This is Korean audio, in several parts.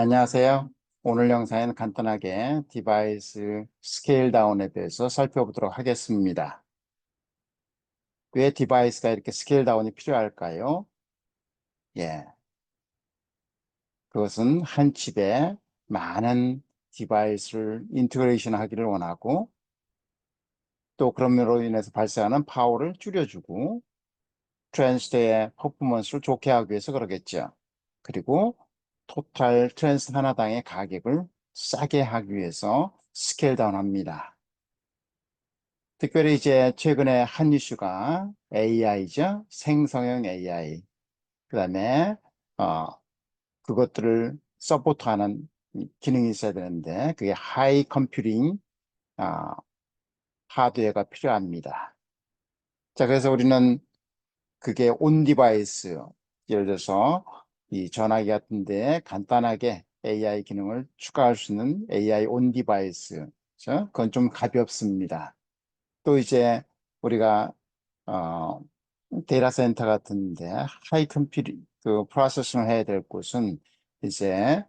안녕하세요. 오늘 영상에는 간단하게 디바이스 스케일 다운에 대해서 살펴보도록 하겠습니다. 왜 디바이스가 이렇게 스케일 다운이 필요할까요? 예, 그것은 한 칩에 많은 디바이스를 인테그레이션 하기를 원하고 또 그럼으로 인해서 발생하는 파워를 줄여주고 트랜스터의 퍼포먼스를 좋게 하기 위해서 그러겠죠. 그리고 토탈 트랜스 하나당의 가격을 싸게 하기 위해서 스케일 다운합니다. 특별히 이제 최근에 한 이슈가 AI죠. 생성형 AI. 그다음에 어, 그것들을 서포트하는 기능이 있어야 되는데 그게 하이 컴퓨팅 하드웨어가 필요합니다. 자, 그래서 우리는 그게 온 디바이스, 예를 들어서 이 전화기 같은데 간단하게 AI 기능을 추가할 수 있는 AI 온 디바이스, 그죠? 그건 좀 가볍습니다. 또 이제 우리가 어, 데이터 센터 같은데 하이 컴퓨팅 그 프로세싱을 해야 될 곳은 이제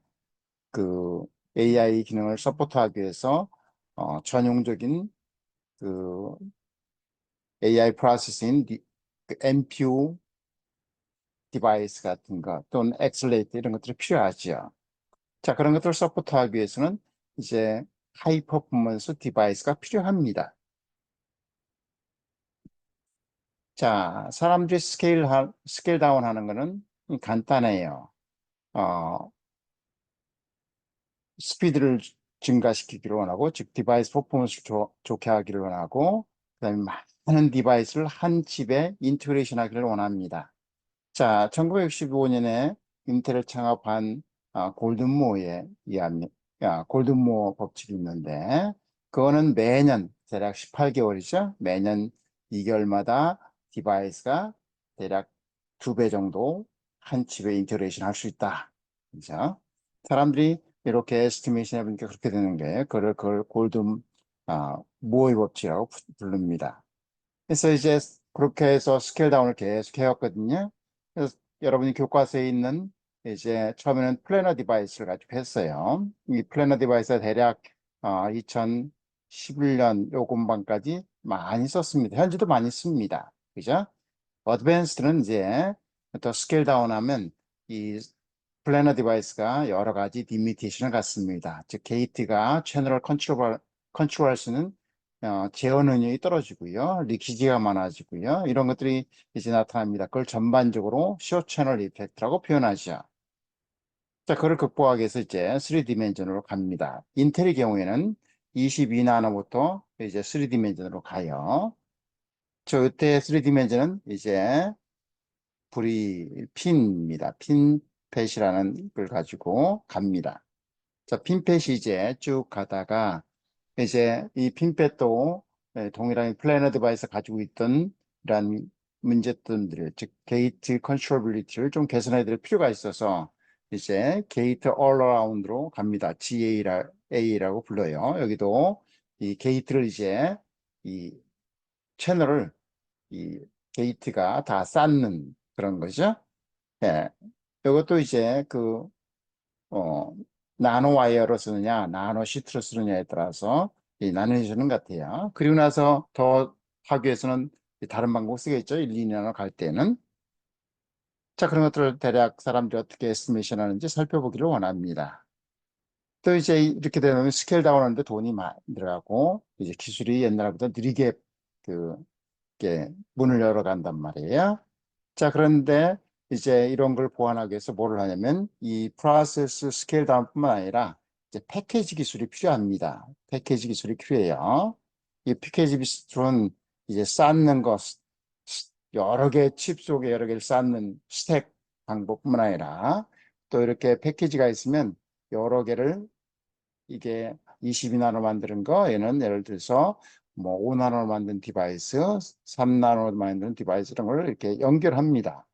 그 AI 기능을 서포트하기 위해서 전용적인 그 AI 프로세싱 그 NPU 디바이스 같은 거 또는 엑셀레이터 이런 것들이 필요하죠. 자, 그런 것들을 서포트하기 위해서는 이제 하이 퍼포먼스 디바이스가 필요합니다. 자, 사람들이 스케일 다운 하는 거는 간단해요. 어, 스피드를 증가시키기를 원하고, 즉, 디바이스 퍼포먼스를 좋게 하기를 원하고, 그다음에 많은 디바이스를 한 칩에 인테그레이션 하기를 원합니다. 자, 1965년에 인텔을 창업한 골든모어에 의하면, 골든모어 법칙이 있는데, 그거는 매년, 대략 18개월이죠. 매년 2개월마다 디바이스가 대략 2배 정도 한 칩에 인테그레이션 할 수 있다. 그죠? 사람들이 이렇게 에스티메이션 해보니까 그렇게 되는 거예요. 그걸 모어의 법칙이라고 부릅니다. 그래서 이제 그렇게 해서 스케일 다운을 계속 해왔거든요. 그래서 여러분이 교과서에 있는 이제 처음에는 플래너 디바이스를 가지고 했어요. 이 플래너 디바이스가 대략 2011년 요 공방까지 많이 썼습니다. 현재도 많이 씁니다. 그죠? 어드밴스드는 이제 더 스케일 다운하면 이 플래너 디바이스가 여러 가지 리미테이션을 갖습니다. 즉 게이트가 채널을 컨트롤할 수 있는 제어 능력이 떨어지고요, 리키지가 많아지고요, 이런 것들이 이제 나타납니다. 그걸 전반적으로 쇼 채널 이펙트라고 표현하죠. 자, 그걸 극복하기 위해서 이제 3디멘전으로 갑니다. 인텔의 경우에는 22나노부터 이제 3디멘전으로 가요. 저 이때 3디멘전은 이제 핀입니다. 핀펫이라는 걸 가지고 갑니다. 자, 핀펫이 이제 쭉 가다가 이제 이 핀펫도 동일한 플래너 디바이스 가지고 있던 이런 문제점들, 즉 게이트 컨트롤빌리티를 좀 개선해야 될 필요가 있어서 이제 게이트 올어라운드로 갑니다. GA라고 불러요. 여기도 이 게이트를 이제 이 채널을 이 게이트가 다 쌓는 그런 거죠. 예. 이것도 이제 어, 나노 와이어로 쓰느냐, 나노 시트로 쓰느냐에 따라서 나눠지는 것 같아요. 그리고 나서 더 하기 위해서는 다른 방법 쓰겠죠. 1, 2나노 갈 때는. 자, 그런 것들을 대략 사람들이 어떻게 에스티메이션 하는지 살펴보기를 원합니다. 또 이제 이렇게 되면 스케일 다운 하는데 돈이 많이 들어가고, 이제 기술이 옛날보다 느리게 그, 이렇게 문을 열어간단 말이에요. 자, 그런데 이제 이런 걸 보완하기 위해서 뭐를 하냐면 이 프로세스 스케일 다운뿐만 아니라 이제 패키지 기술이 필요합니다. 패키지 기술이 필요해요. 이 패키지 기술은 이제 쌓는 것, 여러 개의 칩 속에 여러 개를 쌓는 스택 방법뿐만 아니라 또 이렇게 패키지가 있으면 여러 개를 이게 22나노 만드는 거, 얘는 예를 들어서 뭐 5나노 만든 디바이스, 3나노 만든 디바이스 이런 걸 이렇게 연결합니다.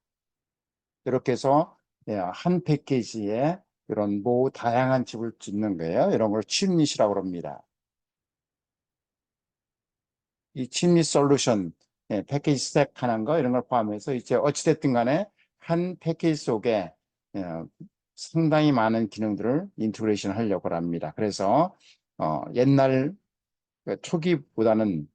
이렇게 해서 한 패키지에 이런 다양한 칩을 짓는 거예요. 이런 걸 칩릿이라고 합니다. 이 칩릿 솔루션, 패키지 스택 하는 거 이런 걸 포함해서 이제 어찌됐든 간에 한 패키지 속에 상당히 많은 기능들을 인테그레이션 하려고 합니다. 그래서 옛날 초기보다는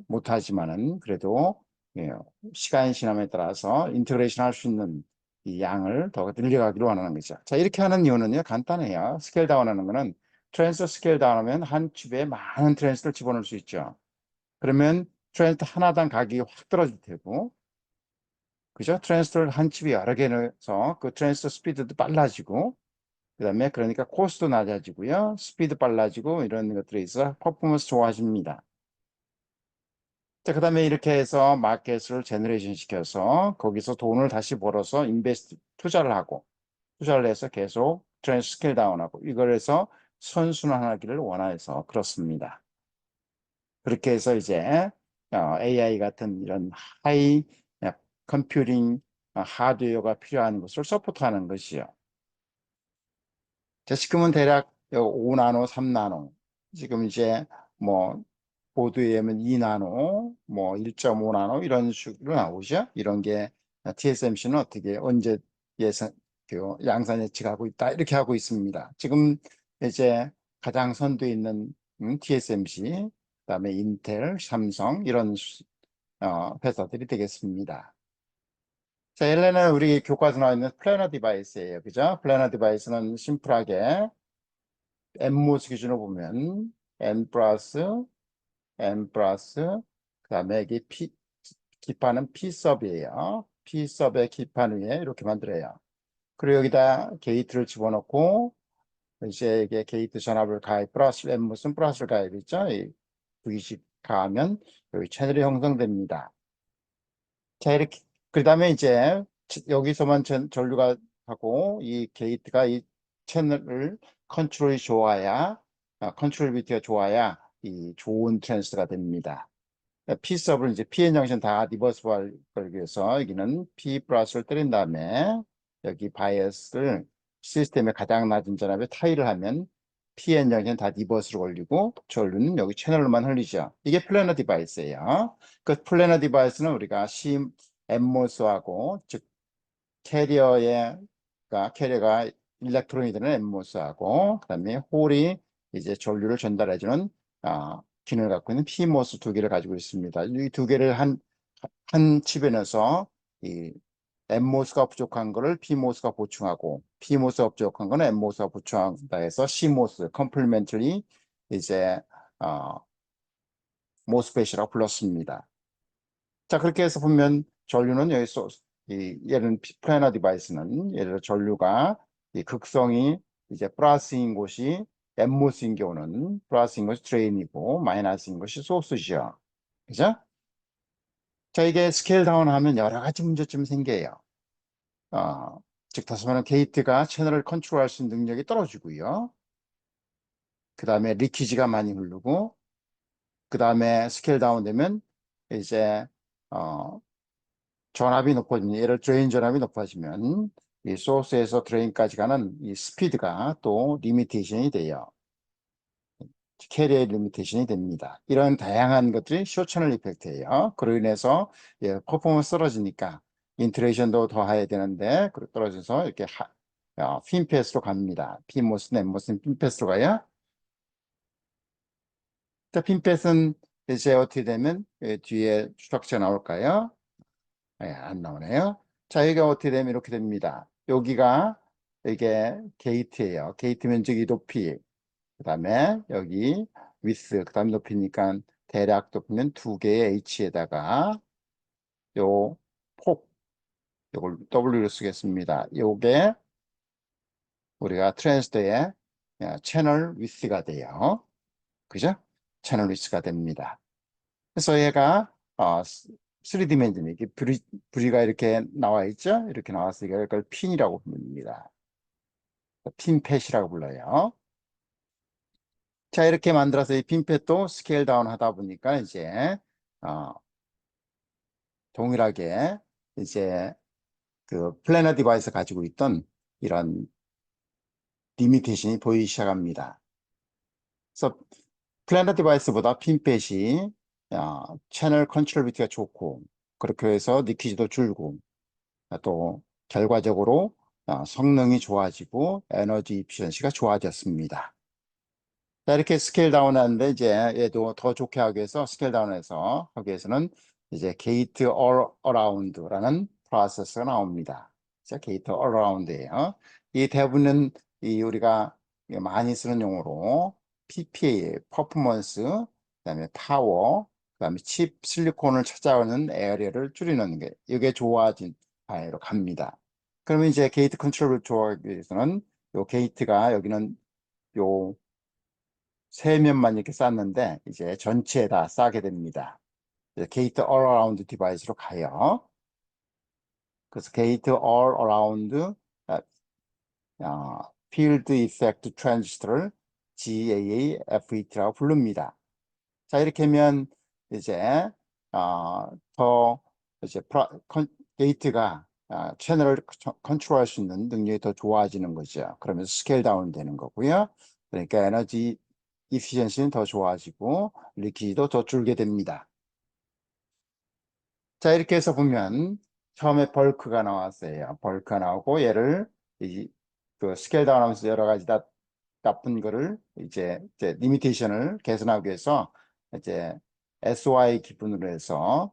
못하지만은 그래도 예, 시간이 지남에 따라서 인테그레이션 할 수 있는 이 양을 더 늘려가기로 원하는 거죠. 자, 이렇게 하는 이유는요, 간단해요. 스케일 다운 하는 거는 트랜스터 스케일 다운 하면 한 칩에 많은 트랜스터를 집어넣을 수 있죠. 그러면 트랜스터 하나당 가격이 확 떨어질 테고, 그죠? 트랜스터를 한 칩이 여러 개 넣어서 그 트랜스터 스피드도 빨라지고, 그다음에 그러니까 코스도 낮아지고요, 스피드 빨라지고 이런 것들에 있어 퍼포먼스 좋아집니다. 자, 그다음에 이렇게 해서 마켓을 제너레이션 시켜서 거기서 돈을 다시 벌어서 인베스트 투자를 하고 투자를 해서 계속 트랜스 스케일 다운하고 이걸 해서 선순환하기를 원해서 그렇습니다. 그렇게 해서 이제 AI 같은 이런 하이 컴퓨팅 하드웨어가 필요한 것을 서포트하는 것이요. 자, 지금은 대략 5나노, 3나노. 지금 이제 뭐 보드에 면 2나노, 뭐 1.5나노 이런 식으로 나오죠. 이런 게 TSMC는 어떻게 언제 예상 양산 예측하고 있다 이렇게 하고 있습니다. 지금 이제 가장 선두에 있는 TSMC, 그다음에 인텔, 삼성 이런 회사들이 되겠습니다. 자, 얘는 우리 교과서 나와 있는 플래너 디바이스예요. 그죠? 플래너 디바이스는 심플하게 n모스 기준으로 보면 n 플러스 n 플러스 그다음에 이게 기판은 p섭이에요. p섭의 기판 위에 이렇게 만들어요. 그리고 여기다 게이트를 집어넣고 이제 이게 게이트 전압을 가해 플러스 n모스는 플러스를 가해야겠죠. 이 두기씩 가하면 여기 채널이 형성됩니다. 자, 이렇게 그다음에 이제 여기서만 전류가 하고 이 게이트가 이 채널을 컨트롤이 좋아야 컨트롤 비트가 좋아야 이 좋은 트랜스가 됩니다. P섭을 이제 PN 정신 다 리버스할 걸 위해서 여기는 P 플러스를 때린 다음에 여기 바이어스를 시스템의 가장 낮은 전압에 타이를 하면 PN 정신 다 리버스로 올리고 전류는 여기 채널로만 흘리죠. 이게 플래너 디바이스예요. 그 플래너 디바이스는 우리가 엠모스하고 즉 캐리어가 일렉트론이 되는 엠모스하고 그다음에 홀이 이제 전류를 전달해주는 기능을 갖고 있는 PMOS 두 개를 가지고 있습니다. 이 두 개를 한 칩에 넣어서 이 엠모스가 부족한 거를 PMOS가 보충하고 PMOS가 부족한 거는 엠모스가 보충한다 해서 CMOS 컴플리멘터리 이제 모스펫이라고 불렀습니다. 자, 그렇게 해서 보면 전류는 여기서 얘는 플래너 디바이스는 예를 들어 전류가 이 극성이 이제 플러스인 곳이 엠모스인 경우는 플러스인 것이 드레인이고 마이너스인 것이 소스죠. 그죠? 자, 이게 스케일 다운하면 여러 가지 문제점이 생겨요. 즉 다시 말하면 게이트가 채널을 컨트롤할 수 있는 능력이 떨어지고요. 그 다음에 리키지가 많이 흐르고 그 다음에 스케일 다운되면 이제 전압이 높아지면 예를 드레인 전압이 높아지면 이 소스에서 드레인까지 가는 이 스피드가 또 리미테이션이 돼요. 캐리어의 리미테이션이 됩니다. 이런 다양한 것들이 쇼 채널 이펙트예요. 그로 인해서 퍼포먼스 떨어지니까 인트레이션도 더 해야 되는데 떨어져서 이렇게 핀패스로 갑니다. 피모스, 넷모스는 핀패스로 가요. 자, 핀패스는 이제 어떻게 되면 뒤에 스트럭처 나올까요? 안 나오네요. 자, 여기가 어떻게 되면 이렇게 됩니다. 여기가 이게 게이트예요. 게이트 면적이 높이, 그 다음에 여기 위스, 그 다음 높이니까 대략 높이면 두 개의 H에다가 요 폭, 요걸 W로 쓰겠습니다. 요게 우리가 트랜스더의 채널 위스가 돼요. 그죠? 채널 위스가 됩니다. 그래서 얘가 3디멘전 이게 부리가 이렇게 나와 있죠? 이렇게 나와서 이걸 핀이라고 부릅니다. 핀팻이라고 불러요. 자, 이렇게 만들어서 이 핀팻도 스케일 다운 하다 보니까 이제 어, 동일하게 이제 그 플래너 디바이스 가지고 있던 이런 리미테이션이 보이기 시작합니다. 그래서 플래너 디바이스보다 핀팻이 채널 컨트롤비티가 좋고 그렇게 해서 리퀴지도 줄고 또 결과적으로 성능이 좋아지고 에너지 이피션시가 좋아졌습니다. 자, 이렇게 스케일 다운 하는데 이제 얘도 더 좋게 하기 위해서 스케일 다운해서 하기 위해서는 이제 게이트 all around라는 프로세스가 나옵니다. 자, 게이트 all around예요. 이 대부분은 이 우리가 많이 쓰는 용어로 PPA, 퍼포먼스, 그다음에 파워, 그다음에 칩 실리콘을 찾아오는 에어리어를 줄이는 게 이게 좋아진 바로 갑니다. 그러면 이제 게이트 컨트롤을 좋아하기 위해서는 요 게이트가 여기는 요 세 면만 이렇게 쌌는데 이제 전체에다 싸게 됩니다. 게이트 all around 디바이스로 가요. 그래서 게이트 all around field effect transistor를 GAA-FET라고 부릅니다. 자, 이렇게 하면 이제 더 이제 게이트가 채널을 컨트롤할 수 있는 능력이 더 좋아지는 거죠. 그러면서 스케일 다운 되는 거고요. 그러니까 에너지 이피션시는 더 좋아지고 리퀴지도 더 줄게 됩니다. 자, 이렇게 해서 보면 처음에 벌크가 나왔어요. 벌크가 나오고 얘를 그 스케일 다운하면서 여러 가지 나쁜 거를 이제 리미테이션을 개선하기 위해서 이제 SOI 기준으로 해서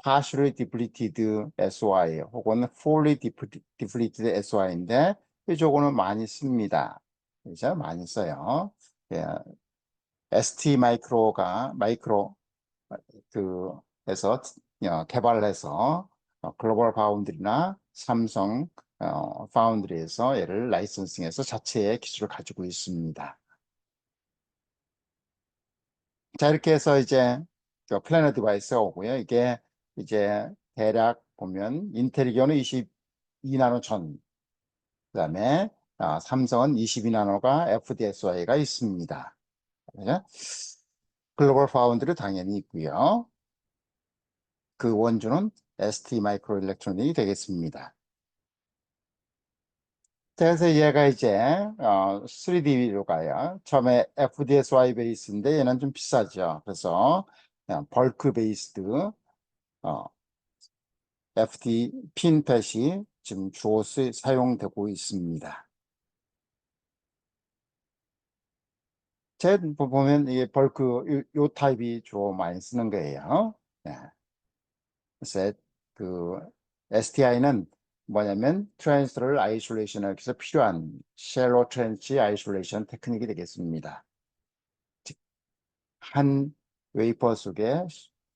partially depleted SOI 혹은 fully depleted SOI인데 이쪽은 많이 씁니다. 그죠? 많이 써요. 예, ST 마이크로 그에서 개발을 해서 글로벌 파운드리나 삼성 파운드리에서 얘를 라이선싱해서 자체의 기술을 가지고 있습니다. 자, 이렇게 해서 이제 플래너 디바이스가 오고요. 이게 이제 대략 보면 인텔이겨는 22나노 전, 그다음에 삼성은 22나노가 FDSOI가 있습니다. 그죠? 글로벌 파운드리 당연히 있고요. 그 원주는 ST 마이크로 일렉트로닉이 되겠습니다. 그래서 얘가 이제 3D로 가요. 처음에 FDSY 베이스인데 얘는 좀 비싸죠. 그래서 벌크 베이스드 어, FD 핀펫이 지금 주로 사용되고 있습니다. 제 보면 이게 벌크 요 타입이 주로 많이 쓰는 거예요. 네. 그래서 그 STI는 뭐냐면 트랜스를 아이솔레이션하기 위해서 필요한 쉘로 트렌치 아이솔레이션 테크닉이 되겠습니다. 즉, 한 웨이퍼 속에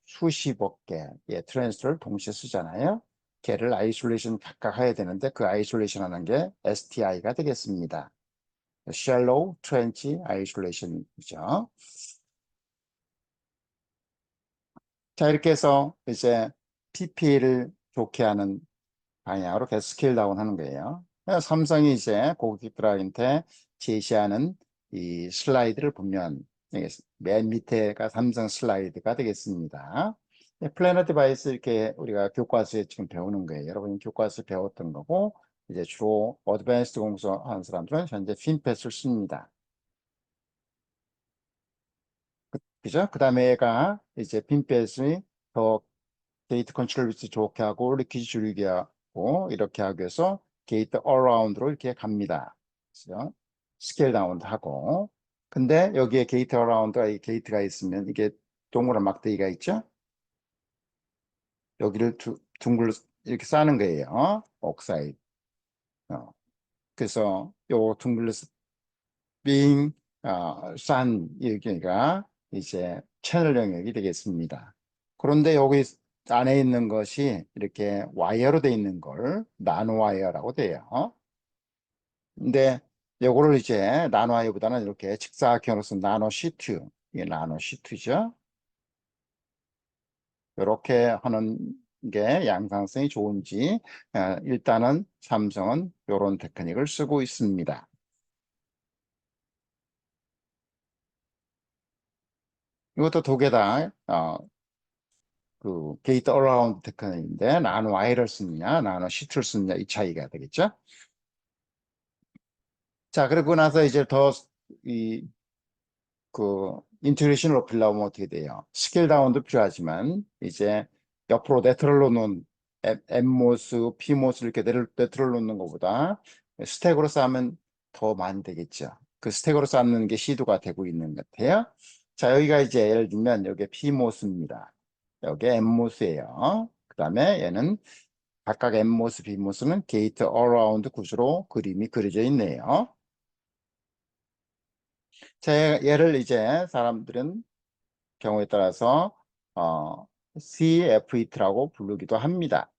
수십억 개의 트랜스를 동시에 쓰잖아요. 걔를 아이솔레이션 각각 해야 되는데 그 아이솔레이션 하는 게 STI가 되겠습니다. Shallow Trench Isolation이죠. 자, 이렇게 해서 이제 PPA를 좋게 하는 방향으로 계속 스케일 다운 하는 거예요. 삼성이 이제 고객들한테 제시하는 이 슬라이드를 보면 맨 밑에가 삼성 슬라이드가 되겠습니다. 플래너 디바이스 이렇게 우리가 교과서에 지금 배우는 거예요. 여러분이 교과서 배웠던 거고 이제 주로 어드밴스드 공부 하는 사람들은 현재 핀펫을 씁니다. 그죠? 그 다음에 얘가 이제 핀펫이 더 게이트 컨트롤 위치 좋게 하고 리퀴지 줄이게 하고 이렇게 하기 위해서 게이트 어라운드로 이렇게 갑니다. 그죠? 스케일 다운도 하고 근데 여기에 게이트 어라운드가 이 게이트가 있으면 이게 동그란 막대기가 있죠? 여기를 둥글 이렇게 싸는 거예요. 옥사이드. 어. 그래서 요 둥글러 빙 싼 여기가 이제 채널 영역이 되겠습니다. 그런데 여기 안에 있는 것이 이렇게 와이어로 돼 있는 걸 나노 와이어라고 돼요. 근데 요거를 이제 나노 와이어보다는 이렇게 직사각형으로서 나노 시트, 이게 나노 시트죠. 이렇게 하는 게 양상성이 좋은지 일단은 삼성은 이런 테크닉을 쓰고 있습니다. 이것도 두 개 다 그 게이트 어라운드 테크닉인데 나노 와이어를 쓰느냐 나노 시트를 쓰느냐 이 차이가 되겠죠. 자, 그리고 나서 이제 더 그 인테그레이션을 높이려면 어떻게 돼요? 스케일 다운도 필요하지만 이제 옆으로 레터럴로 놓은 N모스, P모스 이렇게 들어놓는 것보다 스택으로 쌓으면 더 많이 되겠죠. 그 스택으로 쌓는 게 시도가 되고 있는 것 같아요. 자, 여기가 이제 예를 들면 여기 P모스입니다. 여기 N모스예요. 그 다음에 얘는 각각 N모스, B모스는 게이트 어라운드 구조로 그림이 그려져 있네요. 자, 얘를 이제 사람들은 경우에 따라서 CFET라고 부르기도 합니다.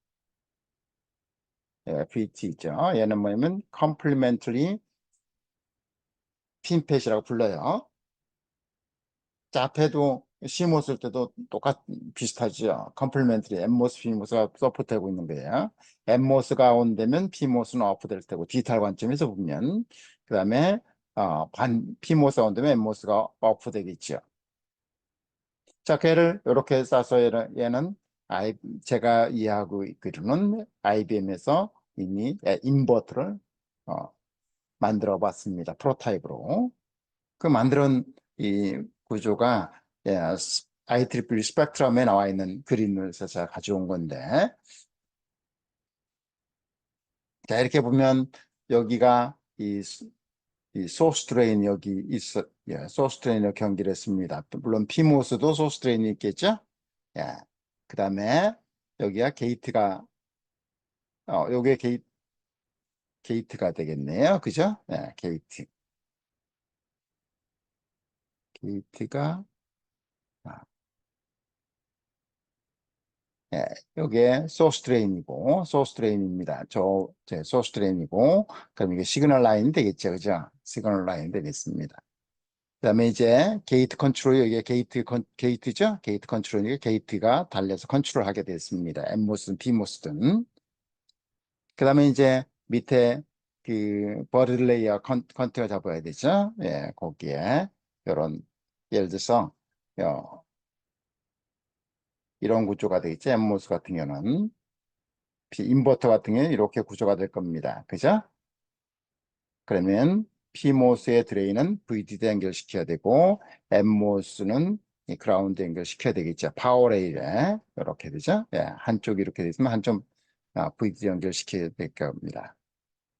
FET 있죠. 얘는 뭐냐면 Complementary 핀펫이라고 불러요. 자, 앞에도 C못 쓸 때도 비슷하죠. Complementary N모스, P모스가 서포트하고 있는 거예요. N모스가 온되면 P모스는 오프될 테고 디지털 관점에서 보면 그 다음에 P모스가 온되면 N모스가 오프되겠죠. 자, 걔를 이렇게 싸서 얘는 제가 이해하고 있기로는 IBM에서 이미 인버터를 만들어 봤습니다. 프로타입으로. 그 만든 이 구조가 IEEE 스펙트럼에 나와 있는 그림을 제가 가져온 건데, 자, 이렇게 보면 여기가 이 소스 드레인 여기 있어, 소스 드레인을 경기를 했습니다. 물론 피모스도 소스 드레인이 있겠죠? 예. 그 다음에 여기가 게이트가, 요게 게이트가 되겠네요. 그죠? 예, 게이트. 게이트가, 아, 예, 요게 소스 드레인이고, 소스 드레인입니다. 제 소스 드레인이고, 그럼 이게 시그널 라인이 되겠죠. 그죠? 시그널 라인이 되겠습니다. 그 다음에 이제 게이트 컨트롤, 여기에 게이트죠? 게이트 컨트롤이니까 게이트가 달려서 컨트롤 하게 됐습니다. N모스든 P모스든. 그 다음에 이제 밑에 그 버드 레이어 컨트가 잡아야 되죠. 예, 거기에 이런 예를 들어서 이런 구조가 되겠죠. N모스 같은 경우는 인버터 같은 경우는 이렇게 구조가 될 겁니다. 그죠? 그러면 P모스의 드레인은 VDD 연결시켜야 되고 N모스는 이 그라운드 연결시켜야 되겠죠. 파워레일에 이렇게 되죠. 예, 한쪽이 이렇게 되면 한쪽 VDD 연결시켜야 될 겁니다.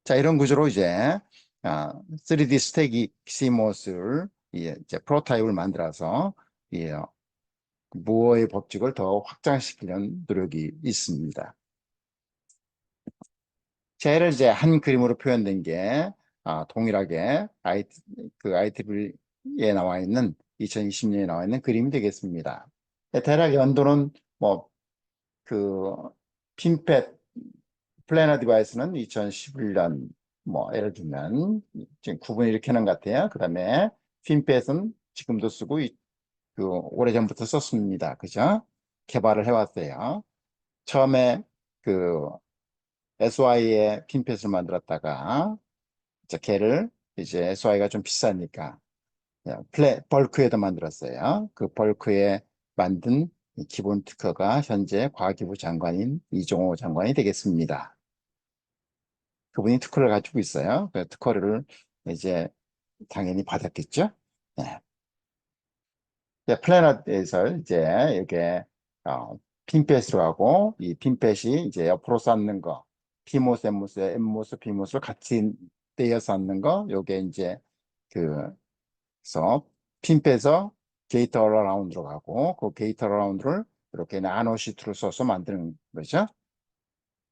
자, 이런 구조로 이제 3D 스택이 CMOS를 이제 프로타입을 만들어서 이 무어의 법칙을 더 확장시키려는 노력이 있습니다. 쟤를 이제 한 그림으로 표현된 게 동일하게 그 IEEE에 나와 있는 2020년에 나와 있는 그림이 되겠습니다. 대략 연도는 뭐 그 핀펫 플래너 디바이스는 2011년 뭐 예를 들면 지금 구분 이렇게 하는 것 같아요. 그 다음에 핀펫은 지금도 쓰고 그 오래전부터 썼습니다. 그죠? 개발을 해왔어요. 처음에 그 SY의 핀펫을 만들었다가 이제 걔를 이제 SY가 좀 비싸니까 벌크에도 만들었어요. 그 벌크에 만든 이 기본 특허가 현재 과기부 장관인 이종호 장관이 되겠습니다. 그분이 특허를 가지고 있어요. 그 특허를 이제 당연히 받았겠죠. 네. 플래닛에서 이제 이게 핀펫으로 하고 이 핀펫이 이제 옆으로 쌓는 거 피모스, 엠모스, 엠모스, 피모스를 같이 떼어 쌓는 거 요게 이제 그래서 핀펫에서 게이트 어라운드로 가고 그 게이트 어라운드를 이렇게 나노 시트로 써서 만드는 거죠.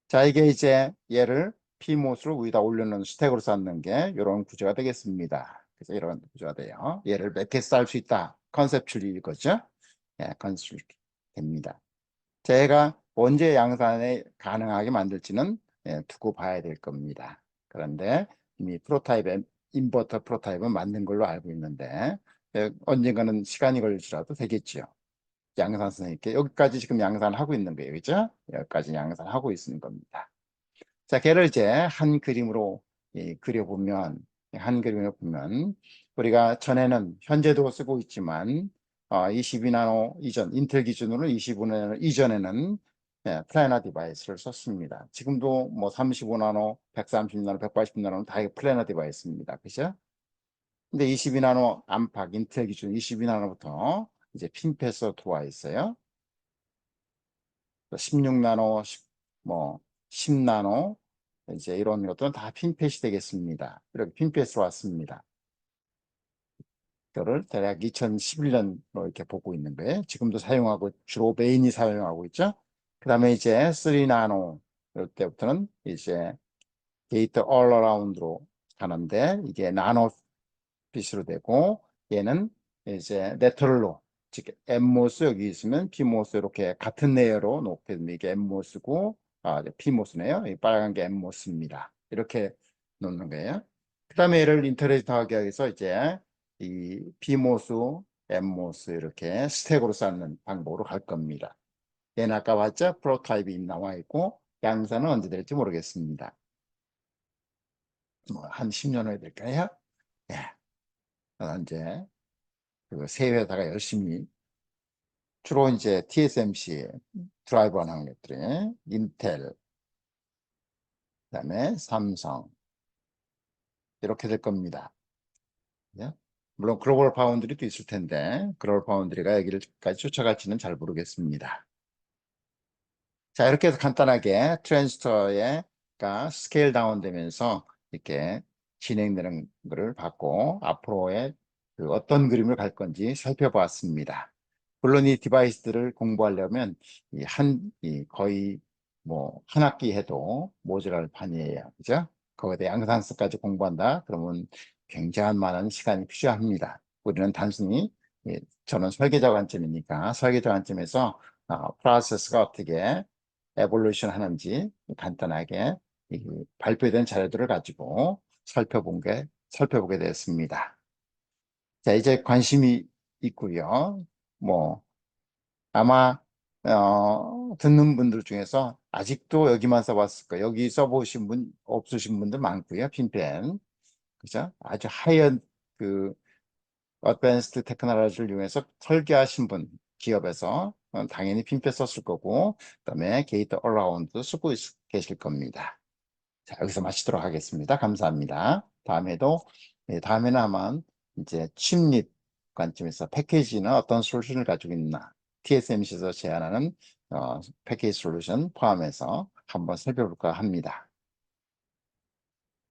자, 이게 이제 얘를 피못으로 위에다 올려놓은 스택으로 쌓는 게 이런 구조가 되겠습니다. 그래서 이런 구조가 돼요. 얘를 몇 개 쌓을 수 있다. 컨셉출이 이거죠. 예, 컨셉출이 됩니다. 제가 언제 양산에 가능하게 만들지는 두고 봐야 될 겁니다. 그런데 이미 인버터 프로타입은 만든 걸로 알고 있는데 언젠가는 시간이 걸릴지라도 되겠죠. 양산성 있게 여기까지 지금 양산하고 있는 거예요. 그죠? 여기까지 양산하고 있는 겁니다. 자, 걔를 이제 한 그림으로 그려보면, 한 그림으로 보면, 우리가 전에는, 현재도 쓰고 있지만, 22나노 이전, 인텔 기준으로 25나노 이전에는 플래너 디바이스를 썼습니다. 지금도 뭐 35나노, 130나노, 180나노 다 플래너 디바이스입니다. 그죠? 근데 22나노 안팎, 인텔 기준 22나노부터 이제 핀펫으로 들어와 있어요. 16나노, 뭐 10나노 이제 이런 것들은 다 핀펫이 되겠습니다. 이렇게 핀펫으로 왔습니다. 이거를 대략 2011년으로 이렇게 보고 있는 거예요. 지금도 사용하고 주로 메인이 사용하고 있죠. 그 다음에 이제 3나노 이때부터는 이제 게이트 all around로 가는데 이게 나노 빛으로 되고 얘는 이제 네트럴로 즉 엠모스 여기 있으면 피모스 이렇게 같은 레이어로 놓게 되면 이게 엠모스고 피모스네요. 이 빨간 게 엠모스입니다. 이렇게 놓는 거예요. 그 다음에 얘를 인터레이트하기 위해서 이제 이 피모스, 엠모스 이렇게 스택으로 쌓는 방법으로 갈 겁니다. 얘는 아까 봤죠? 프로타입이 나와 있고 양산은 언제 될지 모르겠습니다. 뭐 한 10년 후에 될까요? 예. 이제 세 회사가 열심히 주로 이제 TSMC 드라이버 하는 것들이 인텔, 그다음에 삼성 이렇게 될 겁니다. 예? 물론 글로벌 파운드리도 있을 텐데 글로벌 파운드리가 여기까지 쫓아갈지는 잘 모르겠습니다. 자, 이렇게 해서 간단하게 트랜지스터가 스케일 다운 되면서 이렇게 진행되는 것을 봤고 앞으로의 어떤 그림을 갈 건지 살펴보았습니다. 물론 이 디바이스들을 공부하려면 이 거의 뭐 한 학기 해도 모자랄 판이에요. 그죠? 거기에 양산서까지 공부한다. 그러면 굉장한 많은 시간이 필요합니다. 우리는 단순히 저는 설계자 관점이니까 설계자 관점에서 프로세스가 어떻게 에볼루션 하는지 간단하게 발표된 자료들을 가지고 살펴보게 되었습니다. 자, 이제 관심이 있고요. 뭐 아마 듣는 분들 중에서 아직도 여기만 써봤을 거예요. 여기 써보신 분 없으신 분들 많고요. 핀펜 그죠? 아주 하이언 어드밴스드 테크놀로지를 이용해서 설계하신 분 기업에서 당연히 핀펜 썼을 거고 그다음에 게이트 어라운드 쓰고 계실 겁니다. 자, 여기서 마치도록 하겠습니다. 감사합니다. 다음에는 아마 이제 칩립 관점에서 패키지는 어떤 솔루션을 가지고 있나 TSMC에서 제안하는 패키지 솔루션 포함해서 한번 살펴볼까 합니다.